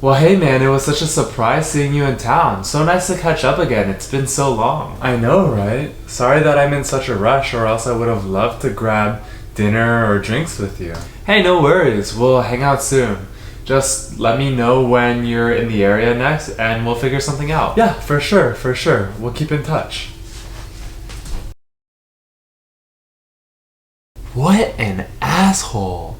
Well, hey man, it was such a surprise seeing you in town. So nice to catch up again. It's been so long. I know, right? Sorry that I'm in such a rush, or else I would have loved to grab dinner or drinks with you. Hey, no worries. We'll hang out soon. Just let me know when you're in the area next and we'll figure something out. Yeah, for sure, for sure. We'll keep in touch. What an asshole.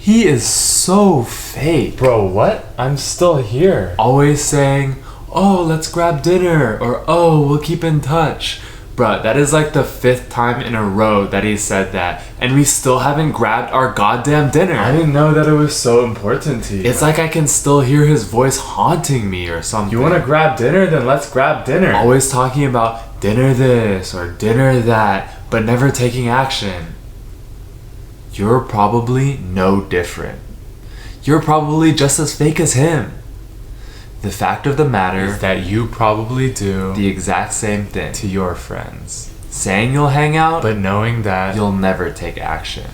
He is so fake. Bro, what? I'm still here. Always saying, oh, let's grab dinner, or oh, we'll keep in touch. Bruh, that is like the 5th time in a row that he said that, and we still haven't grabbed our goddamn dinner. I didn't know that it was so important to you. It's like I can still hear his voice haunting me or something. You wanna grab dinner? Then let's grab dinner. Always talking about dinner this or dinner that, but never taking action. You're probably no different. You're probably just as fake as him. The fact of the matter is that you probably do the exact same thing to your friends. Saying you'll hang out, but knowing that you'll never take action.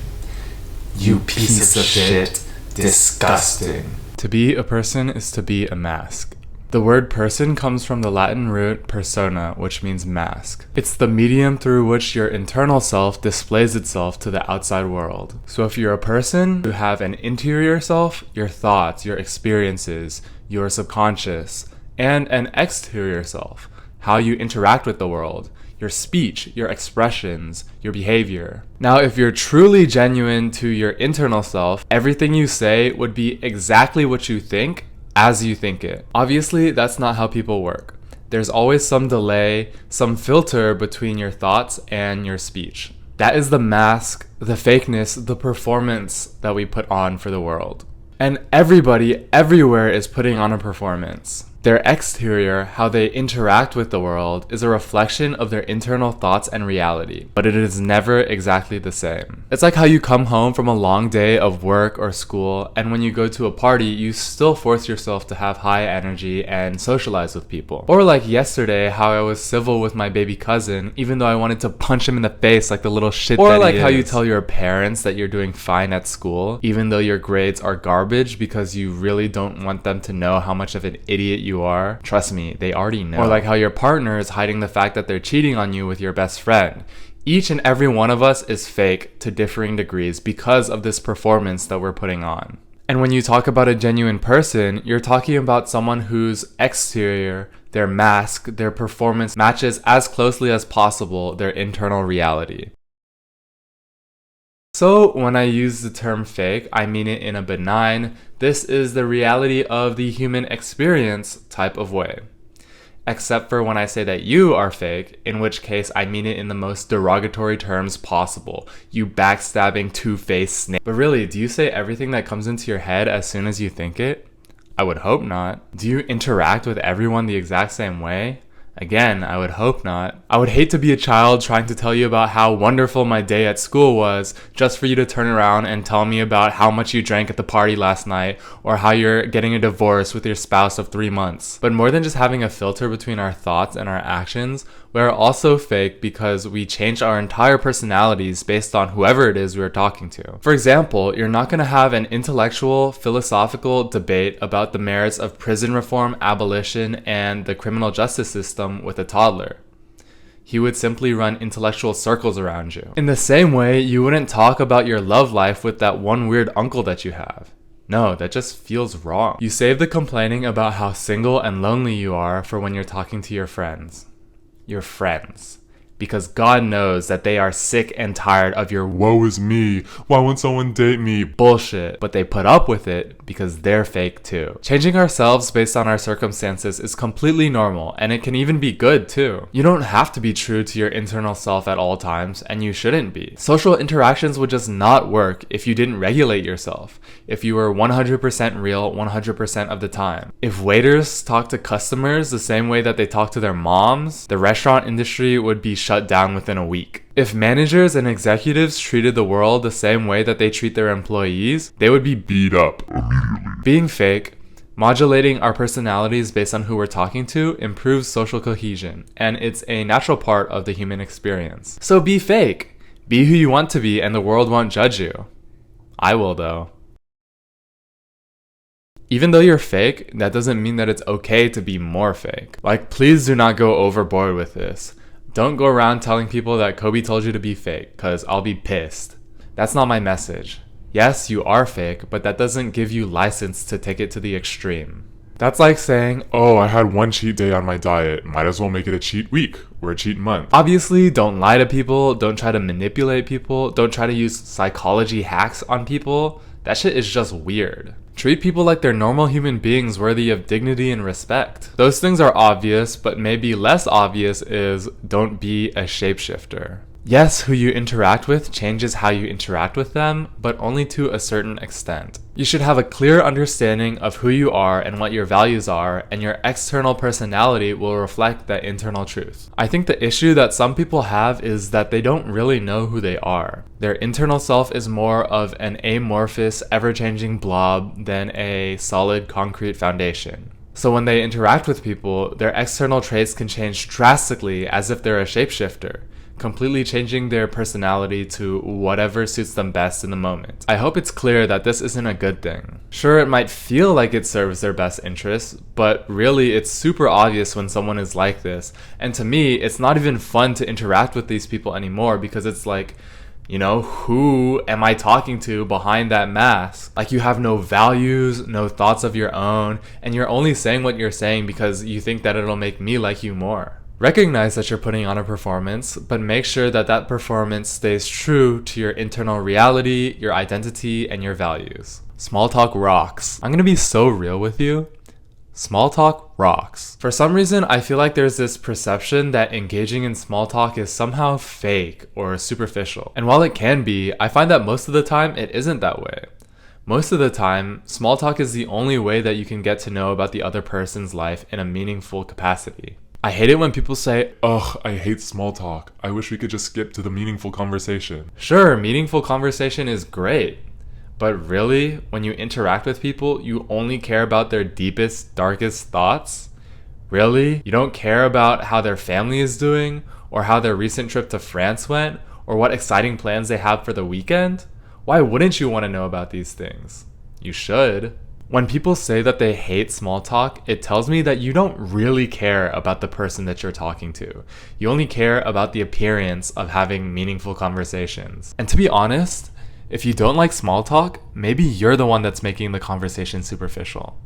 You piece of shit. Disgusting. To be a person is to be a mask. The word person comes from the Latin root persona, which means mask. It's the medium through which your internal self displays itself to the outside world. So if you're a person, you have an interior self, your thoughts, your experiences, your subconscious, and an exterior self, how you interact with the world, your speech, your expressions, your behavior. Now, if you're truly genuine to your internal self, everything you say would be exactly what you think as you think it. Obviously, that's not how people work. There's always some delay, some filter between your thoughts and your speech. That is the mask, the fakeness, the performance that we put on for the world. And everybody, everywhere is putting on a performance. Their exterior, how they interact with the world, is a reflection of their internal thoughts and reality, but it is never exactly the same. It's like how you come home from a long day of work or school, and when you go to a party, you still force yourself to have high energy and socialize with people. Or like yesterday, how I was civil with my baby cousin, even though I wanted to punch him in the face like the little shit that he is. Or like how you tell your parents that you're doing fine at school, even though your grades are garbage because you really don't want them to know how much of an idiot you are. Trust me, they already know. Or like how your partner is hiding the fact that they're cheating on you with your best friend. Each and every one of us is fake to differing degrees because of this performance that we're putting on. And when you talk about a genuine person, you're talking about someone whose exterior, their mask, their performance matches as closely as possible their internal reality. So when I use the term fake, I mean it in a benign, this is the reality of the human experience type of way. Except for when I say that you are fake, in which case I mean it in the most derogatory terms possible. You backstabbing two-faced snake. But really, do you say everything that comes into your head as soon as you think it? I would hope not. Do you interact with everyone the exact same way? Again, I would hope not. I would hate to be a child trying to tell you about how wonderful my day at school was, just for you to turn around and tell me about how much you drank at the party last night, or how you're getting a divorce with your spouse of 3 months. But more than just having a filter between our thoughts and our actions, we are also fake because we change our entire personalities based on whoever it is we're talking to. For example, you're not going to have an intellectual, philosophical debate about the merits of prison reform, abolition, and the criminal justice system with a toddler. He would simply run intellectual circles around you. In the same way, you wouldn't talk about your love life with that one weird uncle that you have. No, that just feels wrong. You save the complaining about how single and lonely you are for when you're talking to your friends. Your friends. Because God knows that they are sick and tired of your woe is me, why won't someone date me bullshit, but they put up with it because they're fake too. Changing ourselves based on our circumstances is completely normal, and it can even be good too. You don't have to be true to your internal self at all times, and you shouldn't be. Social interactions would just not work if you didn't regulate yourself, if you were 100% real 100% of the time. If waiters talk to customers the same way that they talk to their moms, the restaurant industry would be shut down within a week. If managers and executives treated the world the same way that they treat their employees, they would be beat up immediately. Being fake, modulating our personalities based on who we're talking to, improves social cohesion, and it's a natural part of the human experience. So be fake. Be who you want to be, and the world won't judge you. I will, though. Even though you're fake, that doesn't mean that it's okay to be more fake. Like, please do not go overboard with this. Don't go around telling people that Kobe told you to be fake, cause I'll be pissed. That's not my message. Yes, you are fake, but that doesn't give you license to take it to the extreme. That's like saying, oh, I had one cheat day on my diet, might as well make it a cheat week or a cheat month. Obviously, don't lie to people, don't try to manipulate people, don't try to use psychology hacks on people. That shit is just weird. Treat people like they're normal human beings worthy of dignity and respect. Those things are obvious, but maybe less obvious is don't be a shapeshifter. Yes, who you interact with changes how you interact with them, but only to a certain extent. You should have a clear understanding of who you are and what your values are, and your external personality will reflect that internal truth. I think the issue that some people have is that they don't really know who they are. Their internal self is more of an amorphous, ever-changing blob than a solid, concrete foundation. So when they interact with people, their external traits can change drastically as if they're a shapeshifter, completely changing their personality to whatever suits them best in the moment. I hope it's clear that this isn't a good thing. Sure, it might feel like it serves their best interests, but really it's super obvious when someone is like this. And to me, it's not even fun to interact with these people anymore because it's like, you know, who am I talking to behind that mask? Like, you have no values, no thoughts of your own, and you're only saying what you're saying because you think that it'll make me like you more. Recognize that you're putting on a performance, but make sure that that performance stays true to your internal reality, your identity, and your values. Small talk rocks. I'm gonna be so real with you. Small talk rocks. For some reason, I feel like there's this perception that engaging in small talk is somehow fake or superficial. And while it can be, I find that most of the time it isn't that way. Most of the time, small talk is the only way that you can get to know about the other person's life in a meaningful capacity. I hate it when people say, ugh, I hate small talk. I wish we could just skip to the meaningful conversation. Sure, meaningful conversation is great. But really, when you interact with people, you only care about their deepest, darkest thoughts? Really? You don't care about how their family is doing, or how their recent trip to France went, or what exciting plans they have for the weekend? Why wouldn't you want to know about these things? You should. When people say that they hate small talk, it tells me that you don't really care about the person that you're talking to. You only care about the appearance of having meaningful conversations. And to be honest, if you don't like small talk, maybe you're the one that's making the conversation superficial.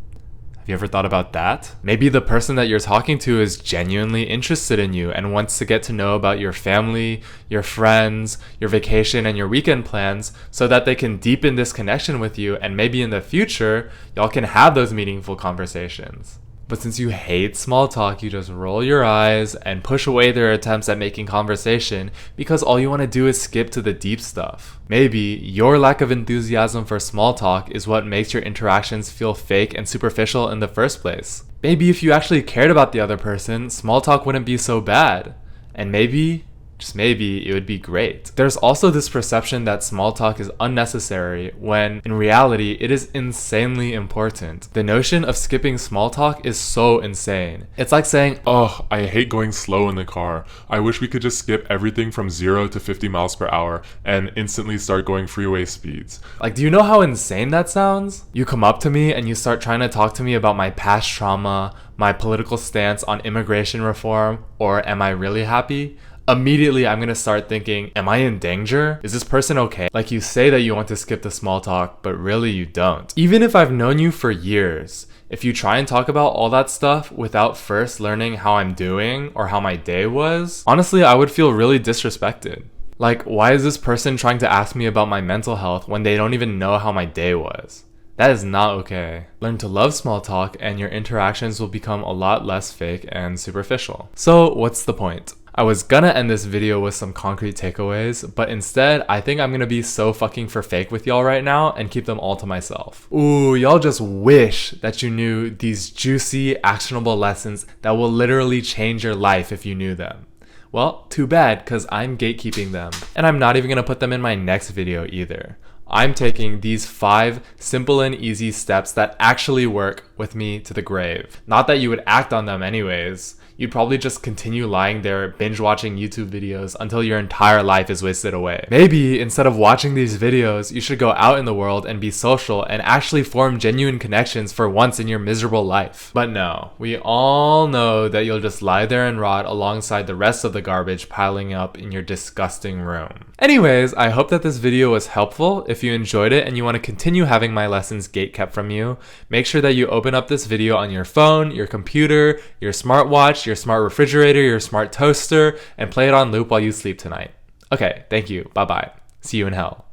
Have you ever thought about that? Maybe the person that you're talking to is genuinely interested in you and wants to get to know about your family, your friends, your vacation, and your weekend plans so that they can deepen this connection with you, and maybe in the future, y'all can have those meaningful conversations. But since you hate small talk, you just roll your eyes and push away their attempts at making conversation because all you want to do is skip to the deep stuff. Maybe your lack of enthusiasm for small talk is what makes your interactions feel fake and superficial in the first place. Maybe if you actually cared about the other person, small talk wouldn't be so bad. And maybe, just maybe, it would be great. There's also this perception that small talk is unnecessary when, in reality, it is insanely important. The notion of skipping small talk is so insane. It's like saying, ugh, I hate going slow in the car. I wish we could just skip everything from 0 to 50 miles per hour and instantly start going freeway speeds. Like, do you know how insane that sounds? You come up to me and you start trying to talk to me about my past trauma, my political stance on immigration reform, or am I really happy? Immediately, I'm gonna start thinking, am I in danger? Is this person okay? Like, you say that you want to skip the small talk, but really you don't. Even if I've known you for years, if you try and talk about all that stuff without first learning how I'm doing or how my day was, honestly, I would feel really disrespected. Like, why is this person trying to ask me about my mental health when they don't even know how my day was? That is not okay. Learn to love small talk and your interactions will become a lot less fake and superficial. So, what's the point? I was gonna end this video with some concrete takeaways, but instead, I think I'm gonna be so fucking for fake with y'all right now and keep them all to myself. Ooh, y'all just wish that you knew these juicy, actionable lessons that will literally change your life if you knew them. Well, too bad, cause I'm gatekeeping them. And I'm not even gonna put them in my next video either. I'm taking these 5 simple and easy steps that actually work with me to the grave. Not that you would act on them anyways. You'd probably just continue lying there binge watching YouTube videos until your entire life is wasted away. Maybe instead of watching these videos, you should go out in the world and be social and actually form genuine connections for once in your miserable life. But no, we all know that you'll just lie there and rot alongside the rest of the garbage piling up in your disgusting room. Anyways, I hope that this video was helpful. If you enjoyed it and you want to continue having my lessons gatekept from you, make sure that you open up this video on your phone, your computer, your smartwatch, your smart refrigerator, your smart toaster, and play it on loop while you sleep tonight. Okay, thank you. Bye-bye. See you in hell.